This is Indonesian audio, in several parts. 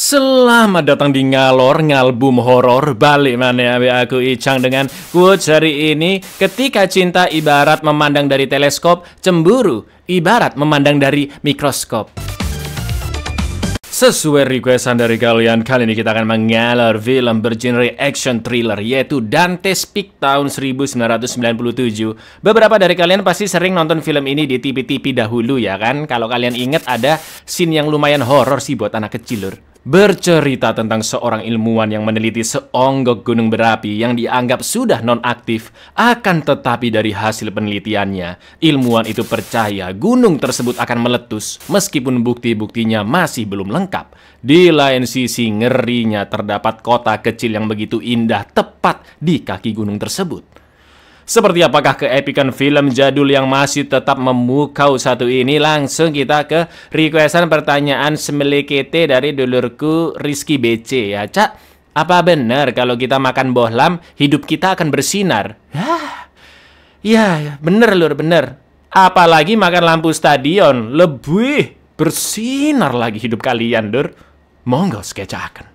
Selamat datang di Ngalor Ngalbum Horor. Balik mana aku Icang dengan quotes hari ini. Ketika cinta ibarat memandang dari teleskop, cemburu ibarat memandang dari mikroskop. Sesuai requestan dari kalian, kali ini kita akan mengalor film bergenre action thriller yaitu Dante's Peak tahun 1997. Beberapa dari kalian pasti sering nonton film ini di TV-TV dahulu ya kan? Kalau kalian ingat ada scene yang lumayan horor sih buat anak kecil lur. Bercerita tentang seorang ilmuwan yang meneliti seonggok gunung berapi yang dianggap sudah non-aktif. Akan tetapi dari hasil penelitiannya, ilmuwan itu percaya gunung tersebut akan meletus meskipun bukti-buktinya masih belum lengkap. Di lain sisi, ngerinya terdapat kota kecil yang begitu indah tepat di kaki gunung tersebut. Seperti apakah keepikan film jadul yang masih tetap memukau satu ini? Langsung kita ke requestan pertanyaan semelikete dari dulurku Rizky BC ya. Cak, apa benar kalau kita makan bohlam hidup kita akan bersinar? Ya, bener lur, bener. Apalagi makan lampu stadion, lebih bersinar lagi hidup kalian lur. Monggo skecakan.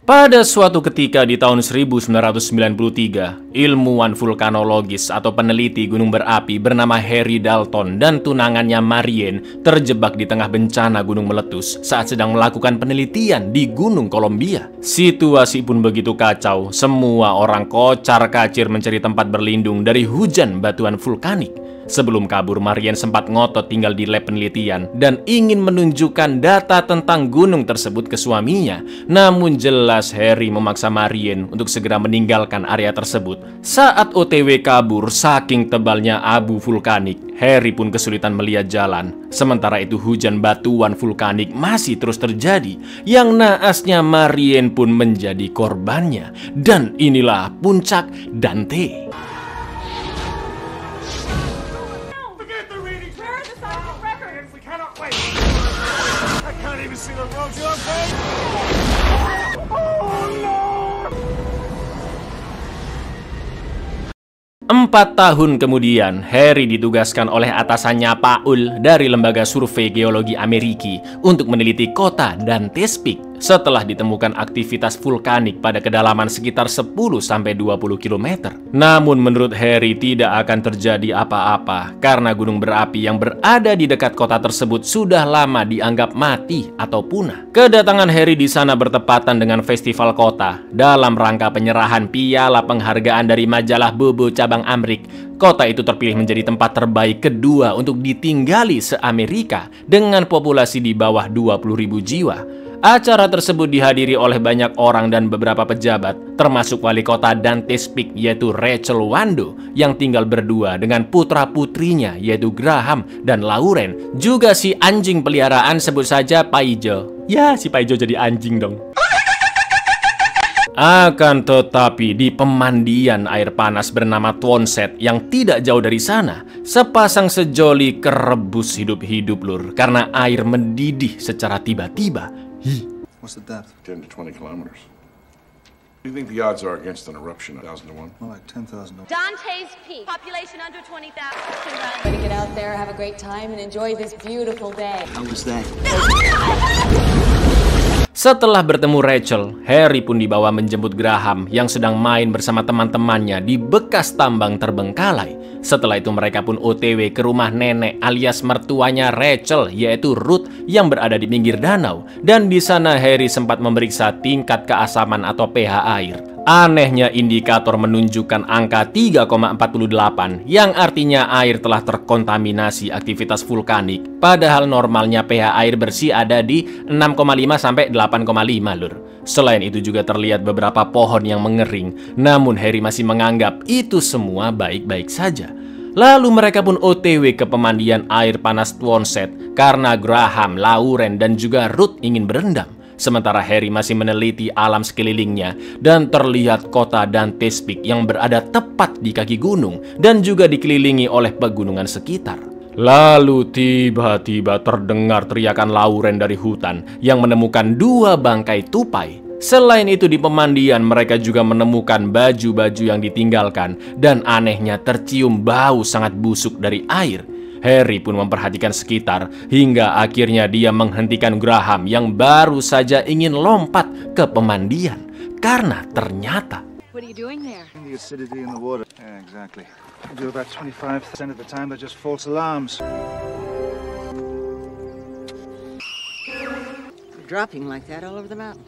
Pada suatu ketika di tahun 1993, ilmuwan vulkanologis atau peneliti gunung berapi bernama Harry Dalton dan tunangannya Marianne terjebak di tengah bencana gunung meletus saat sedang melakukan penelitian di Gunung Columbia. Situasi pun begitu kacau, semua orang kocar-kacir mencari tempat berlindung dari hujan batuan vulkanik. Sebelum kabur, Marianne sempat ngotot tinggal di lab penelitian dan ingin menunjukkan data tentang gunung tersebut ke suaminya. Namun jelas Harry memaksa Marianne untuk segera meninggalkan area tersebut. Saat OTW kabur, saking tebalnya abu vulkanik, Harry pun kesulitan melihat jalan. Sementara itu hujan batuan vulkanik masih terus terjadi, yang naasnya Marianne pun menjadi korbannya. Dan inilah puncak Dante. Empat tahun kemudian, Harry ditugaskan oleh atasannya Paul dari Lembaga Survei Geologi Amerika untuk meneliti kota Dante's Peak. Setelah ditemukan aktivitas vulkanik pada kedalaman sekitar 10-20 km. Namun menurut Harry tidak akan terjadi apa-apa karena gunung berapi yang berada di dekat kota tersebut sudah lama dianggap mati atau punah. Kedatangan Harry di sana bertepatan dengan festival kota dalam rangka penyerahan piala penghargaan dari majalah Bobo cabang Amrik. Kota itu terpilih menjadi tempat terbaik kedua untuk ditinggali se-Amerika dengan populasi di bawah 20.000 jiwa. Acara tersebut dihadiri oleh banyak orang dan beberapa pejabat, termasuk wali kota Dante's Peak yaitu Rachel Wando yang tinggal berdua dengan putra-putrinya yaitu Graham dan Lauren. Juga si anjing peliharaan sebut saja Paijo. Ya, si Paijo jadi anjing dong. Akan tetapi di pemandian air panas bernama Twonset yang tidak jauh dari sana, sepasang sejoli kerebus hidup-hidup lur karena air mendidih secara tiba-tiba. What's the depth? 10 to 20 kilometers. What do you think the odds are against an eruption? 1,000 to 1? More like 10,000. Dante's Peak, population under 20,000. Way to get out there, have a great time, and enjoy this beautiful day. How was that? Setelah bertemu Rachel, Harry pun dibawa menjemput Graham yang sedang main bersama teman-temannya di bekas tambang terbengkalai. Setelah itu mereka pun OTW ke rumah nenek alias mertuanya Rachel yaitu Ruth yang berada di pinggir danau. Dan di sana Harry sempat memeriksa tingkat keasaman atau pH air. Anehnya indikator menunjukkan angka 3,48 yang artinya air telah terkontaminasi aktivitas vulkanik. Padahal normalnya pH air bersih ada di 6,5 sampai 8,5 lur. Selain itu juga terlihat beberapa pohon yang mengering. Namun Harry masih menganggap itu semua baik-baik saja. Lalu mereka pun OTW ke pemandian air panas Twonset karena Graham, Lauren dan juga Ruth ingin berendam. Sementara Harry masih meneliti alam sekelilingnya dan terlihat kota Dante's Peak yang berada tepat di kaki gunung dan juga dikelilingi oleh pegunungan sekitar. Lalu tiba-tiba terdengar teriakan Lauren dari hutan yang menemukan 2 bangkai tupai. Selain itu di pemandian mereka juga menemukan baju-baju yang ditinggalkan dan anehnya tercium bau sangat busuk dari air. Harry pun memperhatikan sekitar hingga akhirnya dia menghentikan Graham yang baru saja ingin lompat ke pemandian. Karena ternyata What are you doing there? The acidity in the water. Yeah, exactly. I do about 25% of the time, they're just false alarms. You're dropping like that all over the mountain.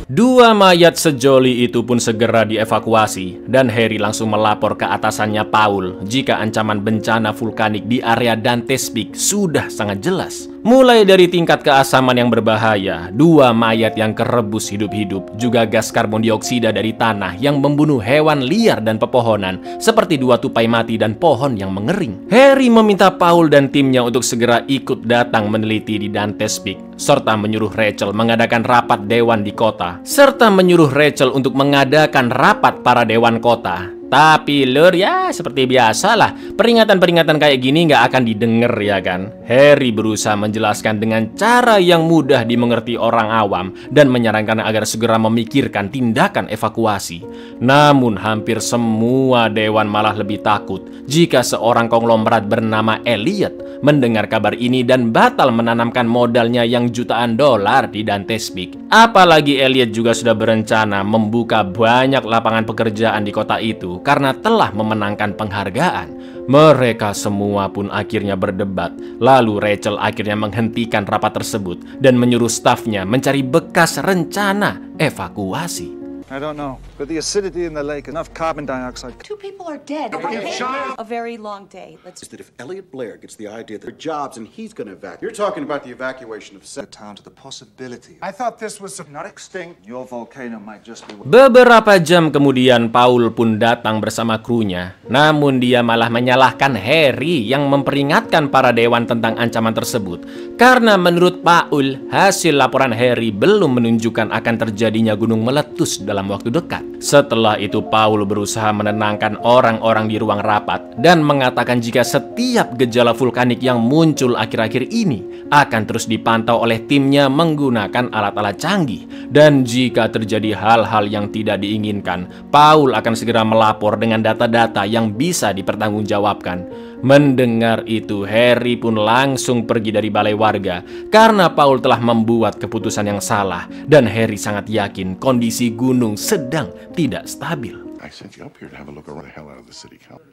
dua mayat sejoli itu pun segera dievakuasi dan Harry langsung melapor ke atasannya Paul jika ancaman bencana vulkanik di area Dante's Peak sudah sangat jelas. Mulai dari tingkat keasaman yang berbahaya, dua mayat yang kerebus hidup-hidup, juga gas karbon dioksida dari tanah yang membunuh hewan liar dan pepohonan seperti dua tupai mati dan pohon yang mengering. Harry meminta Paul dan timnya untuk segera ikut datang meneliti di Dante's Peak, serta menyuruh Rachel mengadakan rapat dewan di kota, serta menyuruh Rachel untuk mengadakan rapat para dewan kota. Tapi lur, ya seperti biasalah, peringatan-peringatan kayak gini nggak akan didengar ya kan. Harry berusaha menjelaskan dengan cara yang mudah dimengerti orang awam dan menyarankan agar segera memikirkan tindakan evakuasi. Namun hampir semua dewan malah lebih takut jika seorang konglomerat bernama Elliot mendengar kabar ini dan batal menanamkan modalnya yang jutaan dolar di Dante's Peak. Apalagi Elliot juga sudah berencana membuka banyak lapangan pekerjaan di kota itu karena telah memenangkan penghargaan. Mereka semua pun akhirnya berdebat. Lalu Rachel akhirnya menghentikan rapat tersebut dan menyuruh stafnya mencari bekas rencana evakuasi. I don't know, but the acidity in the lake, enough carbon dioxide. 2 people are dead. A very long day. Let's Is that if Elliot Blair gets the idea that there are jobs and he's going to evacuate, you're talking about the evacuation of The town to the possibility. I thought this was not extinct. Your volcano might just be. Beberapa jam kemudian Paul pun datang bersama krunya. Namun dia malah menyalahkan Harry yang memperingatkan para dewan tentang ancaman tersebut. Karena menurut Paul, hasil laporan Harry belum menunjukkan akan terjadinya gunung meletus dalam waktu dekat. Setelah itu Paul berusaha menenangkan orang-orang di ruang rapat dan mengatakan jika setiap gejala vulkanik yang muncul akhir-akhir ini akan terus dipantau oleh timnya menggunakan alat-alat canggih. Dan jika terjadi hal-hal yang tidak diinginkan, Paul akan segera melapor dengan data-data yang bisa dipertanggungjawabkan. Mendengar itu, Harry pun langsung pergi dari balai warga karena Paul telah membuat keputusan yang salah dan Harry sangat yakin kondisi gunung sedang tidak stabil. I sent you up here to have a look around the hell out of the city council.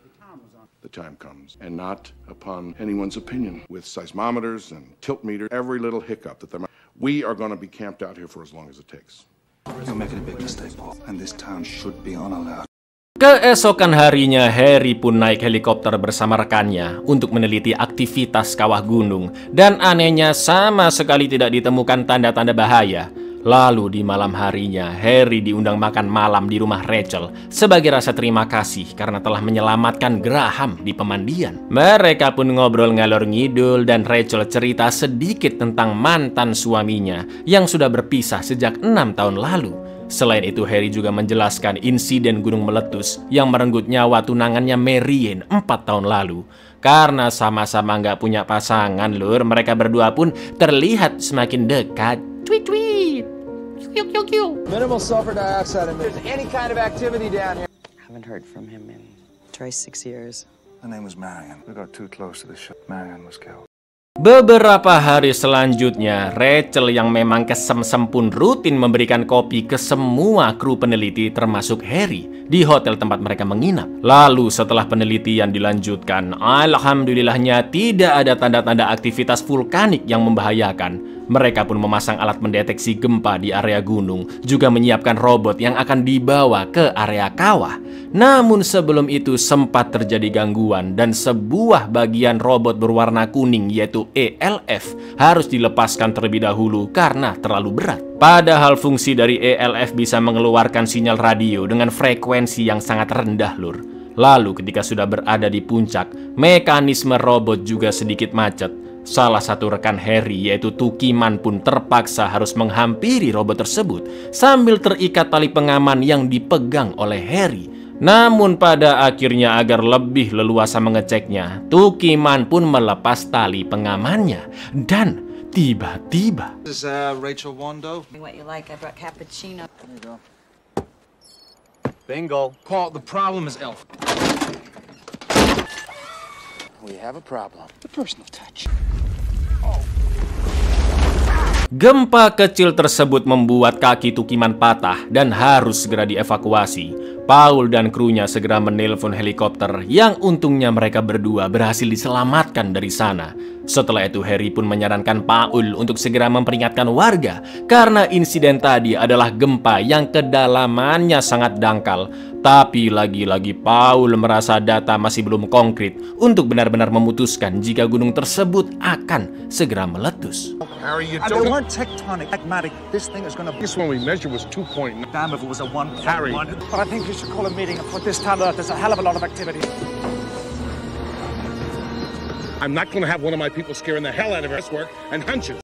The time comes, and not upon anyone's opinion. With seismometers and tilt meter, every little hiccup that there might, we are going to be camped out here for as long as it takes. You're making a big mistake, Paul, and this town should be on alert. Keesokan harinya, Harry pun naik helikopter bersama rekannya untuk meneliti aktivitas kawah gunung. Dan anehnya sama sekali tidak ditemukan tanda-tanda bahaya. Lalu di malam harinya, Harry diundang makan malam di rumah Rachel sebagai rasa terima kasih karena telah menyelamatkan Graham di pemandian. Mereka pun ngobrol ngalor ngidul dan Rachel cerita sedikit tentang mantan suaminya yang sudah berpisah sejak 6 tahun lalu. Selain itu, Harry juga menjelaskan insiden gunung meletus yang merenggut nyawa tunangannya Marianne 4 tahun lalu. Karena sama-sama nggak punya pasangan, lur, mereka berdua pun terlihat semakin dekat. Tweet-tweet. Minimal sulfur dioxide emissions. Any kind of activity down here. Haven't heard from him in try 6 years. Her name was Marion. We got too close to the ship. Marion was killed. Beberapa hari selanjutnya, Rachel yang memang kesemsem pun rutin memberikan kopi ke semua kru peneliti termasuk Harry di hotel tempat mereka menginap. Lalu setelah penelitian dilanjutkan, alhamdulillahnya tidak ada tanda-tanda aktivitas vulkanik yang membahayakan. Mereka pun memasang alat mendeteksi gempa di area gunung, juga menyiapkan robot yang akan dibawa ke area kawah. Namun sebelum itu sempat terjadi gangguan dan sebuah bagian robot berwarna kuning yaitu ELF harus dilepaskan terlebih dahulu karena terlalu berat. Padahal fungsi dari ELF bisa mengeluarkan sinyal radio dengan frekuensi yang sangat rendah, lur. Lalu ketika sudah berada di puncak, mekanisme robot juga sedikit macet. Salah satu rekan Harry yaitu Tukiman pun terpaksa harus menghampiri robot tersebut sambil terikat tali pengaman yang dipegang oleh Harry. Namun pada akhirnya agar lebih leluasa mengeceknya, Tukiman pun melepas tali pengamannya dan tiba-tiba This is Rachel Wando. what you like. I brought cappuccino. There you go. Bingo. Paul, the problem is Elf. have a problem. The personal touch. Gempa kecil tersebut membuat kaki Tukiman patah dan harus segera dievakuasi. Paul dan krunya segera menelpon helikopter yang untungnya mereka berdua berhasil diselamatkan dari sana. Setelah itu Harry pun menyarankan Paul untuk segera memperingatkan warga karena insiden tadi adalah gempa yang kedalamannya sangat dangkal. Tapi lagi-lagi Paul merasa data masih belum konkret untuk benar-benar memutuskan jika gunung tersebut akan segera meletus. Harry, you And they weren't tectonic, magmatic. This thing is going to... This one we measured was 2.9. Damn if it was a 1.1. Harry. But I think you should call a meeting and put this town out. There's a hell of a lot of activity. I'm not going to have one of my people scaring the hell out of us work and hunches.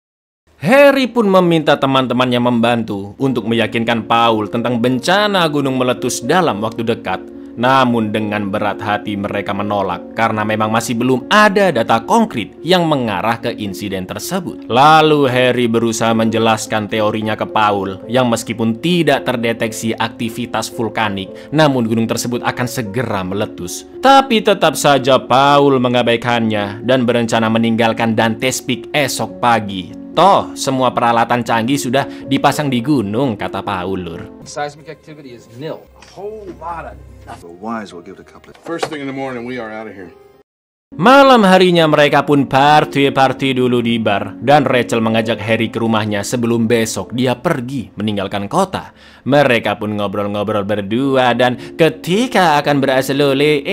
Harry pun meminta teman-temannya membantu untuk meyakinkan Paul tentang bencana gunung meletus dalam waktu dekat. Namun dengan berat hati mereka menolak karena memang masih belum ada data konkret yang mengarah ke insiden tersebut. Lalu Harry berusaha menjelaskan teorinya ke Paul yang meskipun tidak terdeteksi aktivitas vulkanik, namun gunung tersebut akan segera meletus. Tapi tetap saja Paul mengabaikannya dan berencana meninggalkan Dante's Peak esok pagi. Toh, semua peralatan canggih sudah dipasang di gunung, kata Paul, Lur. Seismic activity is nil. A whole lot of Well, wise, we'll give it a couple of... First thing in the morning, we are out of here. Malam harinya mereka pun party dulu di bar dan Rachel mengajak Harry ke rumahnya sebelum besok dia pergi meninggalkan kota. Mereka pun ngobrol-ngobrol berdua dan ketika akan berhasil oleh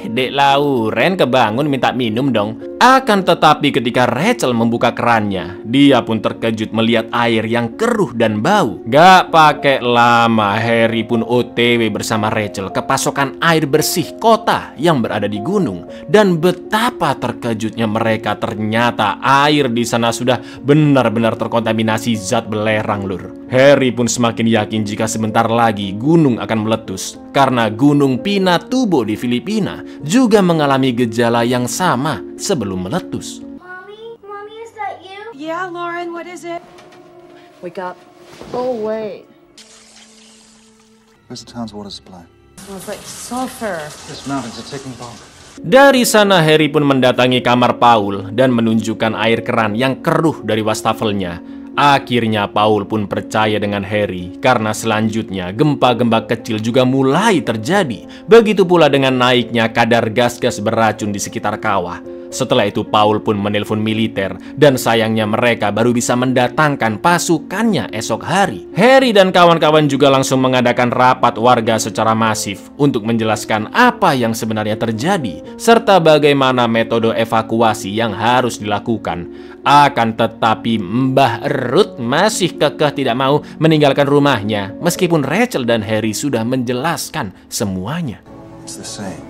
Dek Lauren kebangun minta minum dong. Akan tetapi ketika Rachel membuka kerannya, dia pun terkejut melihat air yang keruh dan bau. Gak pakai lama Harry pun OTW bersama Rachel ke pasokan air bersih kota yang berada di gunung. Dan betapa terkejutnya mereka, ternyata air di sana sudah benar-benar terkontaminasi zat belerang, Lur. Harry pun semakin yakin jika sebentar lagi gunung akan meletus karena Gunung Pinatubo di Filipina juga mengalami gejala yang sama sebelum meletus. Mommy, is that you? Yeah, Lauren, what is it? Wake up. Oh, wait. Where's the town's water supply? Smells like sulfur. This mountain's a ticking bomb. Dari sana Harry pun mendatangi kamar Paul dan menunjukkan air keran yang keruh dari wastafelnya. Akhirnya Paul pun percaya dengan Harry karena selanjutnya gempa-gempa kecil juga mulai terjadi. Begitu pula dengan naiknya kadar gas-gas beracun di sekitar kawah. Setelah itu Paul pun menelpon militer dan sayangnya mereka baru bisa mendatangkan pasukannya esok hari. Harry dan kawan-kawan juga langsung mengadakan rapat warga secara masif untuk menjelaskan apa yang sebenarnya terjadi serta bagaimana metode evakuasi yang harus dilakukan. Akan tetapi Mbah Ruth masih kekeh tidak mau meninggalkan rumahnya meskipun Rachel dan Harry sudah menjelaskan semuanya. It's the same.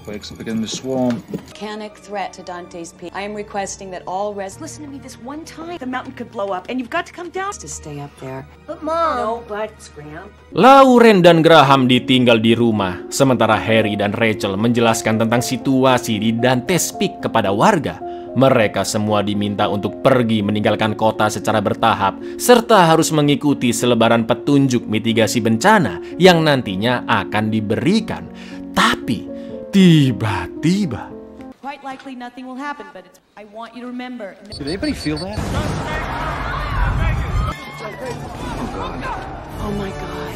Quakes will begin to swarm. Volcanic threat to Dante's Peak. I am requesting that all Listen to me this one time. The mountain could blow up, and you've got to come down to stay up there. But Mom... No buts, Graham. Lauren dan Graham ditinggal di rumah, sementara Harry dan Rachel menjelaskan tentang situasi di Dante's Peak kepada warga. Mereka semua diminta untuk pergi meninggalkan kota secara bertahap, serta harus mengikuti selebaran petunjuk mitigasi bencana yang nantinya akan diberikan. Tapi tiba-tiba Quite likely nothing will happen, but I want you to remember. Did anybody feel that? Oh my God.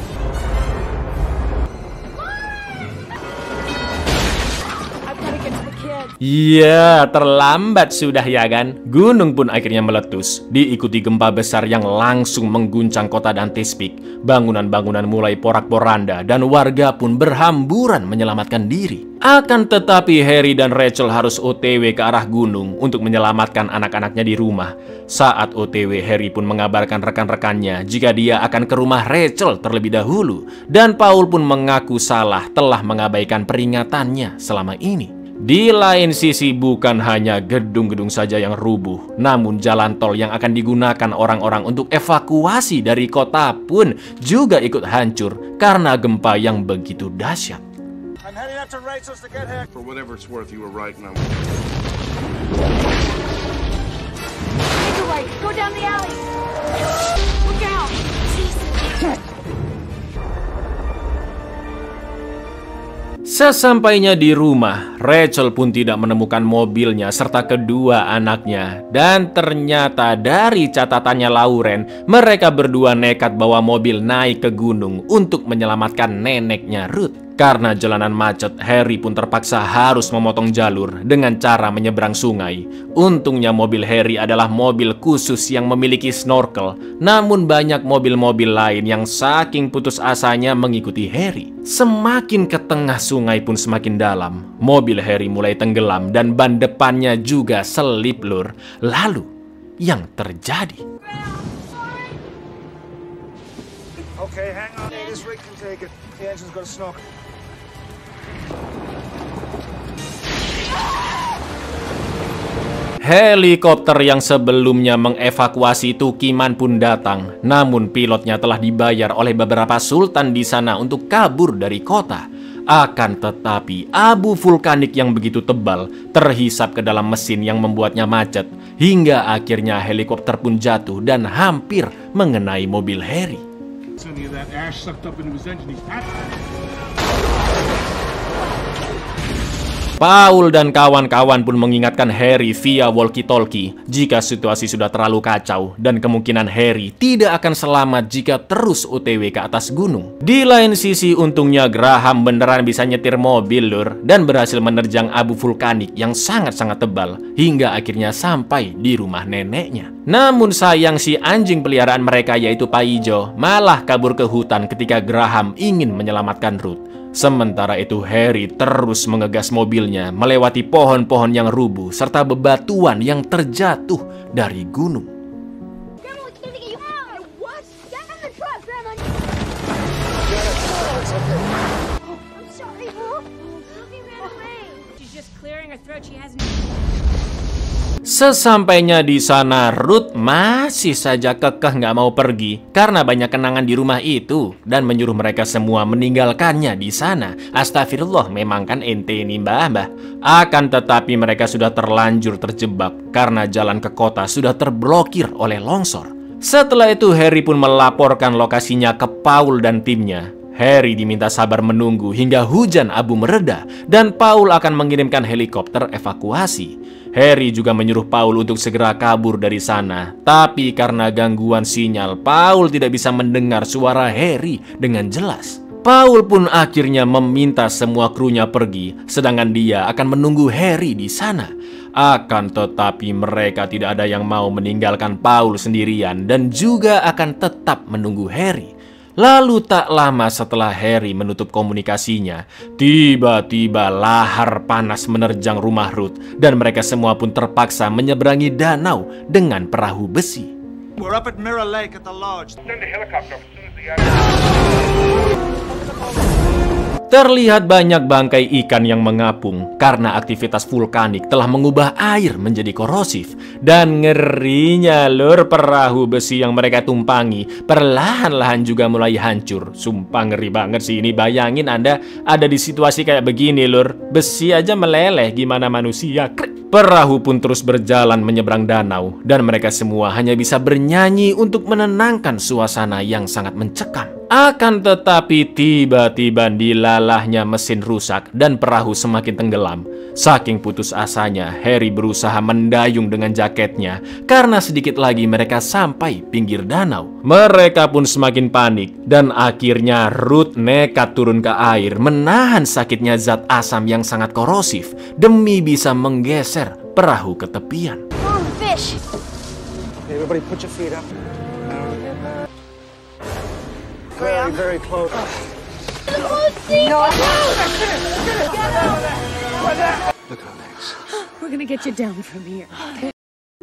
I've got to get to the kids. Ya, terlambat sudah ya kan? Gunung pun akhirnya meletus, diikuti gempa besar yang langsung mengguncang kota Dante's Peak. Bangunan-bangunan mulai porak-poranda dan warga pun berhamburan menyelamatkan diri. Akan tetapi Harry dan Rachel harus OTW ke arah gunung untuk menyelamatkan anak-anaknya di rumah. Saat OTW, Harry pun mengabarkan rekan-rekannya jika dia akan ke rumah Rachel terlebih dahulu. Dan Paul pun mengaku salah telah mengabaikan peringatannya selama ini. Di lain sisi bukan hanya gedung-gedung saja yang rubuh, namun jalan tol yang akan digunakan orang-orang untuk evakuasi dari kota pun juga ikut hancur karena gempa yang begitu dahsyat. I'm heading out to Rachel's to get her. For whatever it's worth, you were right, man. Take a right. Go down the alley. Look out. Sesampainya di rumah, Rachel pun tidak menemukan mobilnya serta kedua anaknya. Dan ternyata dari catatannya Lauren, mereka berdua nekat bawa mobil naik ke gunung untuk menyelamatkan neneknya Ruth. Karena jalanan macet, Harry pun terpaksa harus memotong jalur dengan cara menyeberang sungai. Untungnya mobil Harry adalah mobil khusus yang memiliki snorkel. Namun banyak mobil-mobil lain yang saking putus asanya mengikuti Harry. Semakin ke tengah sungai pun semakin dalam. Mobil Harry mulai tenggelam dan ban depannya juga selip, lur. Lalu, yang terjadi? Okay, hang on. This rig can take it. The engine's got a snorkel. Helikopter yang sebelumnya mengevakuasi Tukiman pun datang. Namun pilotnya telah dibayar oleh beberapa sultan di sana untuk kabur dari kota. Akan tetapi abu vulkanik yang begitu tebal terhisap ke dalam mesin yang membuatnya macet. Hingga akhirnya helikopter pun jatuh dan hampir mengenai mobil Harry. Paul dan kawan-kawan pun mengingatkan Harry via walkie-talkie jika situasi sudah terlalu kacau dan kemungkinan Harry tidak akan selamat jika terus OTW ke atas gunung. Di lain sisi, untungnya Graham beneran bisa nyetir mobil, lur, dan berhasil menerjang abu vulkanik yang sangat-sangat tebal hingga akhirnya sampai di rumah neneknya. Namun sayang si anjing peliharaan mereka yaitu Pak Ijo malah kabur ke hutan ketika Graham ingin menyelamatkan Ruth. Sementara itu Harry terus mengegas mobilnya melewati pohon-pohon yang rubuh serta bebatuan yang terjatuh dari gunung. Sesampainya di sana, Ruth masih saja kekeh nggak mau pergi karena banyak kenangan di rumah itu dan menyuruh mereka semua meninggalkannya di sana. Astagfirullah, memang kan ente ini mbah. Akan tetapi mereka sudah terlanjur terjebak karena jalan ke kota sudah terblokir oleh longsor. Setelah itu Harry pun melaporkan lokasinya ke Paul dan timnya. Harry diminta sabar menunggu hingga hujan abu mereda dan Paul akan mengirimkan helikopter evakuasi. Harry juga menyuruh Paul untuk segera kabur dari sana. Tapi karena gangguan sinyal, Paul tidak bisa mendengar suara Harry dengan jelas. Paul pun akhirnya meminta semua krunya pergi, sedangkan dia akan menunggu Harry di sana. Akan tetapi mereka tidak ada yang mau meninggalkan Paul sendirian dan juga akan tetap menunggu Harry. Lalu tak lama setelah Harry menutup komunikasinya, tiba-tiba lahar panas menerjang rumah Ruth dan mereka semua pun terpaksa menyeberangi danau dengan perahu besi. We're up at Mirror Lake at the lodge. Send a helicopter as soon as the Terlihat banyak bangkai ikan yang mengapung karena aktivitas vulkanik telah mengubah air menjadi korosif. Dan ngerinya, lur, perahu besi yang mereka tumpangi perlahan-lahan juga mulai hancur. Sumpah ngeri banget sih ini. Bayangin Anda ada di situasi kayak begini, lur. Besi aja meleleh, gimana manusia? Perahu pun terus berjalan menyeberang danau dan mereka semua hanya bisa bernyanyi untuk menenangkan suasana yang sangat mencekam. Akan tetapi tiba-tiba dilalahnya mesin rusak dan perahu semakin tenggelam. Saking putus asanya, Harry berusaha mendayung dengan jaketnya karena sedikit lagi mereka sampai pinggir danau. Mereka pun semakin panik dan akhirnya Ruth nekat turun ke air menahan sakitnya zat asam yang sangat korosif demi bisa menggeser perahu ke tepian. Oh, fish. Everybody put your feet up. Very, very close. We're gonna get you down from here.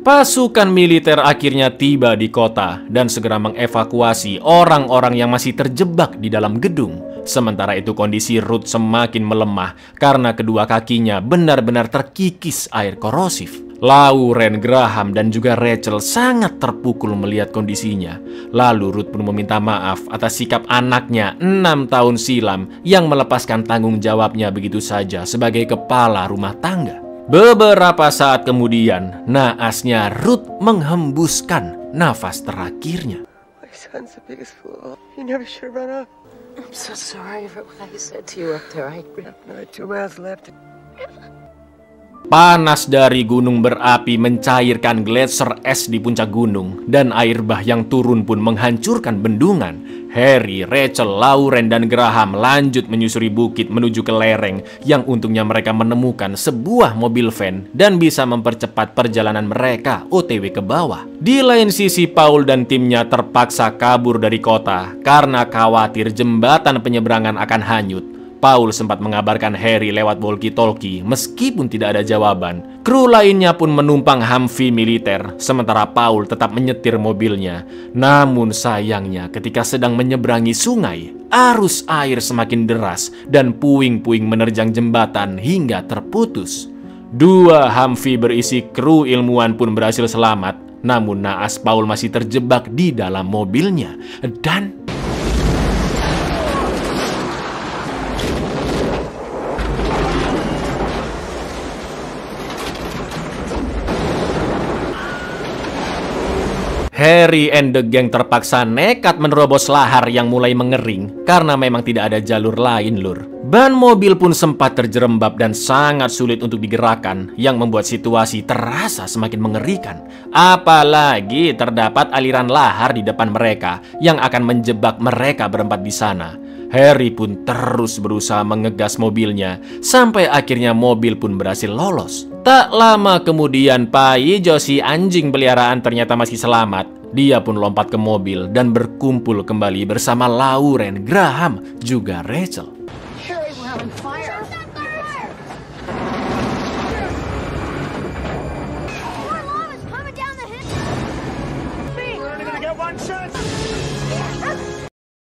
Pasukan militer akhirnya tiba di kota dan segera mengevakuasi orang-orang yang masih terjebak di dalam gedung. Sementara itu kondisi Ruth semakin melemah karena kedua kakinya benar-benar terkikis air korosif. Lauren, Graham, dan juga Rachel sangat terpukul melihat kondisinya. Lalu Ruth pun meminta maaf atas sikap anaknya 6 tahun silam yang melepaskan tanggung jawabnya begitu saja sebagai kepala rumah tangga. Beberapa saat kemudian, naasnya Ruth menghembuskan nafas terakhirnya. I'm so sorry for what I said to you up there. I had 2 miles left. Panas dari gunung berapi mencairkan gletser es di puncak gunung, dan air bah yang turun pun menghancurkan bendungan. Harry, Rachel, Lauren, dan Graham lanjut menyusuri bukit menuju ke lereng yang untungnya mereka menemukan sebuah mobil van dan bisa mempercepat perjalanan mereka OTW ke bawah. Di lain sisi, Paul dan timnya terpaksa kabur dari kota karena khawatir jembatan penyeberangan akan hanyut. Paul sempat mengabarkan Harry lewat walkie-talkie meskipun tidak ada jawaban. Kru lainnya pun menumpang Humvee militer, sementara Paul tetap menyetir mobilnya. Namun sayangnya ketika sedang menyeberangi sungai, arus air semakin deras dan puing-puing menerjang jembatan hingga terputus. 2 Humvee berisi kru ilmuwan pun berhasil selamat, namun naas Paul masih terjebak di dalam mobilnya. Dan Harry and the gang terpaksa nekat menerobos lahar yang mulai mengering karena memang tidak ada jalur lain, lur. Ban mobil pun sempat terjerembab dan sangat sulit untuk digerakkan, yang membuat situasi terasa semakin mengerikan. Apalagi terdapat aliran lahar di depan mereka yang akan menjebak mereka berempat di sana. Harry pun terus berusaha mengegas mobilnya sampai akhirnya mobil pun berhasil lolos. Tak lama kemudian, Pai Josie anjing peliharaan ternyata masih selamat. Dia pun lompat ke mobil dan berkumpul kembali bersama Lauren, Graham, juga Rachel. Harry, we're on fire. More lava's coming down the hill. We're only gonna get one shot.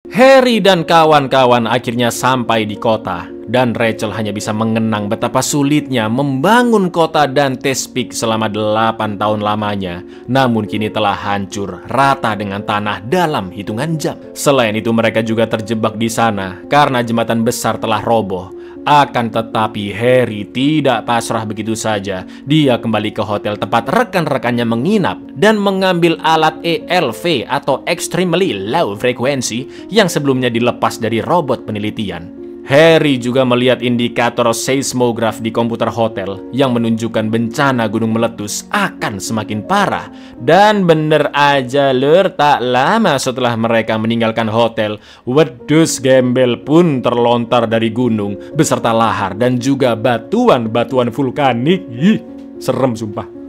Harry dan kawan-kawan akhirnya sampai di kota, dan Rachel hanya bisa mengenang betapa sulitnya membangun kota Dante's Peak selama 8 tahun lamanya. Namun kini telah hancur rata dengan tanah dalam hitungan jam. Selain itu mereka juga terjebak di sana karena jembatan besar telah roboh. Akan tetapi Harry tidak pasrah begitu saja. Dia kembali ke hotel tempat rekan-rekannya menginap dan mengambil alat ELV atau Extremely Low Frequency yang sebelumnya dilepas dari robot penelitian. Harry juga melihat indikator seismograf di komputer hotel yang menunjukkan bencana gunung meletus akan semakin parah. Dan bener aja lur, tak lama setelah mereka meninggalkan hotel, wedus gembel pun terlontar dari gunung beserta lahar dan juga batuan-batuan vulkanik. Ih, serem sumpah.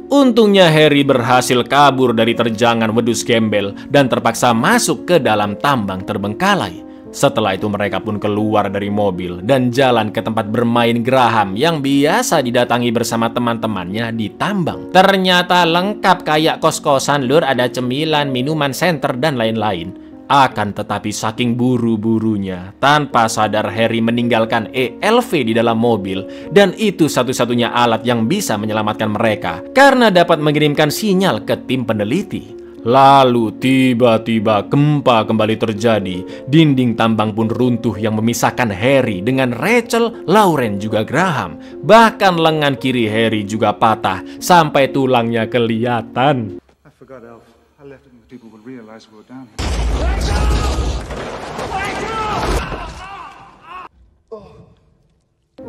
Untungnya Harry berhasil kabur dari terjangan wedus gembel dan terpaksa masuk ke dalam tambang terbengkalai. Setelah itu mereka pun keluar dari mobil dan jalan ke tempat bermain Graham yang biasa didatangi bersama teman-temannya di tambang. Ternyata lengkap kayak kos-kosan lur, ada cemilan, minuman center, dan lain-lain. Akan tetapi saking buru-burunya, tanpa sadar Harry meninggalkan ELV di dalam mobil, dan itu satu-satunya alat yang bisa menyelamatkan mereka karena dapat mengirimkan sinyal ke tim peneliti. Lalu tiba-tiba gempa kembali terjadi. Dinding tambang pun runtuh yang memisahkan Harry dengan Rachel, Lauren, juga Graham. Bahkan lengan kiri Harry juga patah sampai tulangnya kelihatan. I forgot, Elf. I left it and the people would realize we were down here.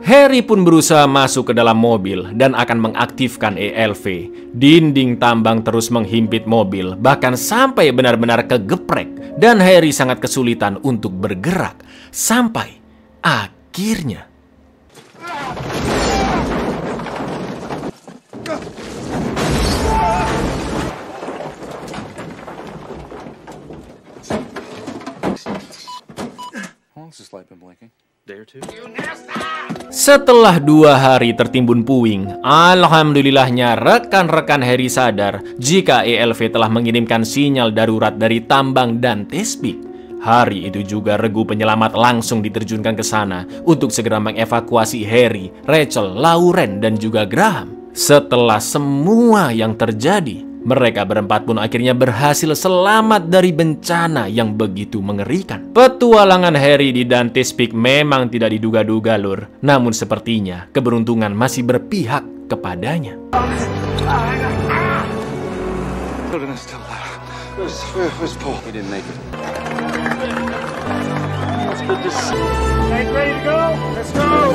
Harry pun berusaha masuk ke dalam mobil dan akan mengaktifkan ELV. Dinding tambang terus menghimpit mobil, bahkan sampai benar-benar kegeprek, dan Harry sangat kesulitan untuk bergerak. Sampai akhirnya setelah 2 hari tertimbun puing, alhamdulillahnya rekan-rekan Harry sadar jika ELV telah mengirimkan sinyal darurat dari tambang Dante's Peak. Hari itu juga regu penyelamat langsung diterjunkan ke sana untuk segera mengevakuasi Harry, Rachel, Lauren, dan juga Graham. Setelah semua yang terjadi, Mereka berempat pun akhirnya berhasil selamat dari bencana yang begitu mengerikan. Petualangan Harry di Dante's Peak memang tidak diduga-duga, Lur. Namun sepertinya keberuntungan masih berpihak kepadanya. Where's Paul? He didn't make it. Ready to go? Let's go!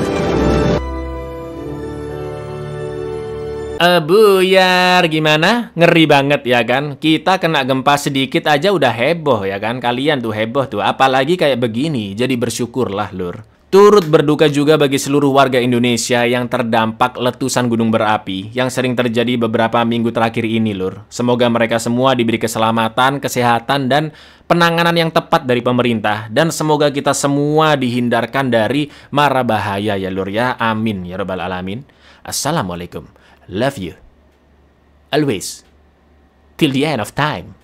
Buyar, gimana? Ngeri banget ya kan? Kita kena gempa sedikit aja udah heboh ya kan? Kalian tuh heboh tuh, apalagi kayak begini. Jadi bersyukurlah, Lur. Turut berduka juga bagi seluruh warga Indonesia yang terdampak letusan gunung berapi yang sering terjadi beberapa minggu terakhir ini, Lur. Semoga mereka semua diberi keselamatan, kesehatan, dan penanganan yang tepat dari pemerintah. Dan semoga kita semua dihindarkan dari mara bahaya ya, Lur ya. Amin ya rabbal alamin. Assalamualaikum. Love you. Always. Till the end of time.